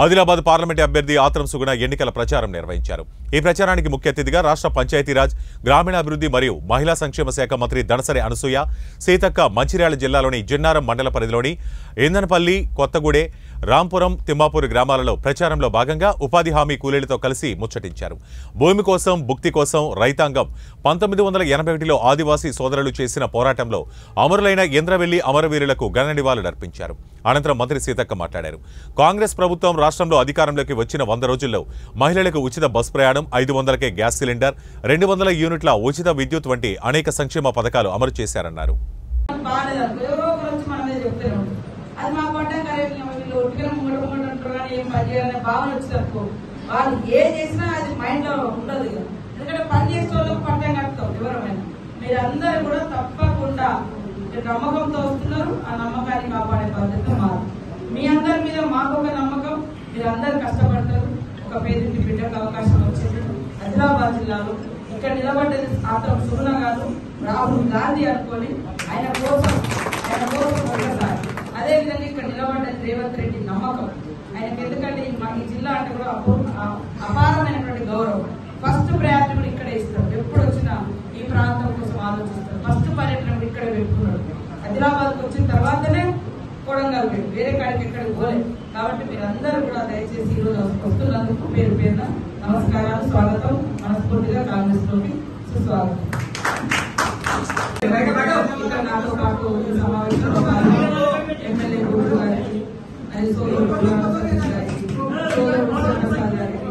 Adilabad parliament అభ్యర్థి ఆత్రం సుగుణ ఎన్నికల ప్రచారం నిర్వహించారు. ఈ ప్రచారానికి ముఖ్య అతిథిగా రాష్ట్ర పంచాయతీరాజ్, గ్రామీణాభివృద్ధి మరియు మహిళా సంక్షేమ శాఖ మంత్రి దనసరి అనసూయ, సీతక్క మంచిర్యాల జిల్లాలోని జిన్నారం మండల పరిధిలోని ఇందనపల్లి, కొత్తగూడె, రాంపురం, తిమ్మాపూర్ గ్రామాలలో ప్రచారంలో భాగంగా ఉపాధి హామీ కూలీలతో కలిసి ముచ్చటించారు. భూమి కోసం, భుక్తి కోసం రైతాంగం 1981లో ఆదివాసీ సోదరులు చేసిన పోరాటంలో అమరులైన ఇంద్రవెల్లి అమరవీరులకు ఘన నివాళులర్పించారు. అనంతరం మంత్రి సీతక్క మాట్లాడారు. కాంగ్రెస్ ప్రభుత్వం రాష్ట్రంలో అధికారంలోకి వచ్చిన 100 రోజుల్లో మహిళలకు ఉచిత బస్ ప్రయాణం, 500కే గ్యాస్ సిలిండర్, 200 యూనిట్ల ఉచిత విద్యుత్ వంటి అనేక సంక్షేమ పథకాలు అమలు చేశారన్నారు. నమ్మకంతో వస్తున్నారు. ఆ నమ్మకాన్ని కాపాడే బాధ్యత మాది. మీ అందరి మీద మాకు ఒక నమ్మకం. మీరందరూ కష్టపడతారు. ఒక పేదింటి బిడ్డకు అవకాశం వచ్చింది ఆదిలాబాద్ జిల్లాలో. ఇక్కడ నిలబడ్డది ఆత్రం సుగుణ గారు, రాహుల్ గాంధీ అనుకోని ఆయన కోసం ఒకసారి. అదేవిధంగా ఇక్కడ నిలబడ్డది రేవంత్ రెడ్డి నమ్మకం ఆయనకు. ఎందుకంటే ఈ జిల్లా అంటే కూడా అపారమైనటువంటి గౌరవం. ఫస్ట్ ప్రయారిటీ కూడా ఇక్కడే ఇస్తారు. ఎప్పుడు వచ్చినా ఈ ప్రాంతం కోసం ఆలోచిస్తారు. ఫస్ట్ పర్యటన కూడా ఇక్కడే పెట్టుకున్నాడు. ఆదిలాబాద్కి వచ్చిన తర్వాతనే కొడంగల్ పెట్టి వేరే కాడికి ఎక్కడికి పోలేదు. కాబట్టి మీరందరూ కూడా దయచేసి ఈరోజు వస్తున్నందుకు పేరు పేరున నమస్కారాలు, స్వాగతం. మనస్ఫూర్తిగా కాంగ్రెస్ లోకి సుస్వాగతం. నాతో పాటు ఈ సమావేశంలో ఎమ్మెల్యే గురు గారికి, మరి సోదరుడు ప్రసాద్ గారికి,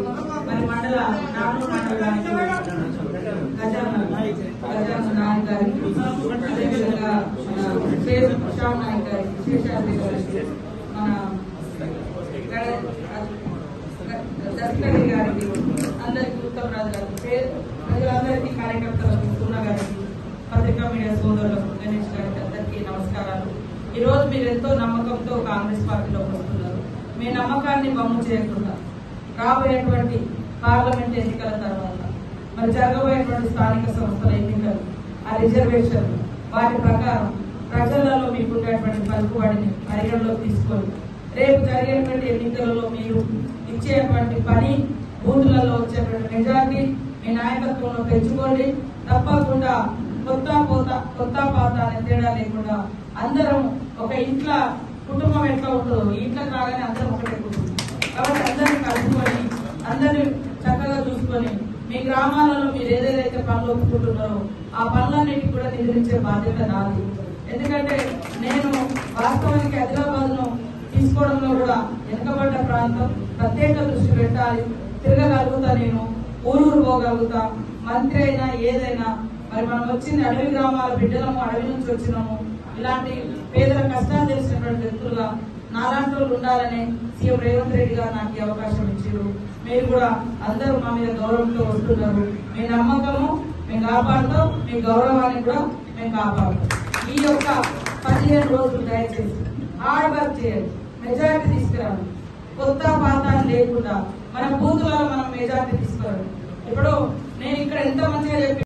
మరి మండల నాగూర్ మండలానికి గజాన నాయక్ గారికి, అదేవిధంగా శ్యామ్ నాయక్ గారికి, శేషాద్రి గారికి, మన దస్కరి గారికి, అందరికి ఉత్తమ్ రాజు గారికి, ప్రజలందరికీ, కార్యకర్తలకు, సుగుణ గారికి, పత్రికా మీడియా సోదరులకు, గణేష్ గారికి అందరికీ నమస్కారాలు. ఈ రోజు మీరు ఎంతో నమ్మకంతో కాంగ్రెస్ పార్టీలోకి వస్తున్నారు. మీ నమ్మకాన్ని బొమ్మ చేయకుండా రాబోయేటువంటి పార్లమెంట్ ఎన్నికల తర్వాత, మరి జరగబోయేటువంటి స్థానిక సంస్థల ఎన్నికలు, ఆ రిజర్వేషన్ వాటి ప్రకారం ప్రజలలో మీకుండేటువంటి పలుకుబడిని పరిగణలోకి తీసుకొని రేపు జరిగేటువంటి ఎన్నికలలో మీరు ఇచ్చేటువంటి పని, బూతులలో వచ్చేటువంటి మెజార్టీ మీ నాయకత్వంలో పెంచుకోండి. తప్పకుండా కొత్త పాత అనే తేడా లేకుండా అందరం ఒక ఇంట్లో కుటుంబం ఎట్లా ఉంటుందో ఇంట్లోకి రాగానే అందరం ఒకటే కుటుంబం. కాబట్టి అందరినీ కలుపుకొని, అందరినీ చక్కగా చూసుకొని, మీ గ్రామాలలో మీరు ఏదేదైతే పనులు ఒప్పుకుంటున్నారో ఆ పనులన్నిటికీ కూడా నిధులించే బాధ్యత నాది. ఎందుకంటే నేను వాస్తవానికి ఆదిలాబాద్ ను తీసుకోవడంలో కూడా వెనుకబడ్డ ప్రాంతం, ప్రత్యేక దృష్టి పెట్టాలి. తిరగగలుగుతా, నేను ఊరూరు పోగలుగుతా. మంత్రి అయినా ఏదైనా మరి మనం వచ్చింది అడవి గ్రామాల బిడ్డలము, అడవి నుంచి వచ్చినాము. ఇలాంటి పేదల కష్టాలు తెలిసినటువంటి వ్యక్తులుగా నాలాంటి వాళ్ళు ఉండాలని సీఎం రేవంత్ రెడ్డి గారు నాకు ఈ అవకాశం ఇచ్చారు. మీరు కూడా అందరూ మా మీద గౌరవంతో వస్తున్నారు. మీ నమ్మకము మేము కాపాడుతాం, మీ గౌరవాన్ని కూడా మేము కాపాడుతాం. ఈ యొక్క 15 రోజులు దయచేసి హార్డ్ వర్క్ చేయండి, మెజార్టీ తీసుకురావాలి. కొత్త పాత లేకుండా మన బూతులలో మనం మెజార్టీ తీసుకురావాలి. ఇప్పుడు నేను ఇక్కడ ఎంత మంచిగా చెప్పి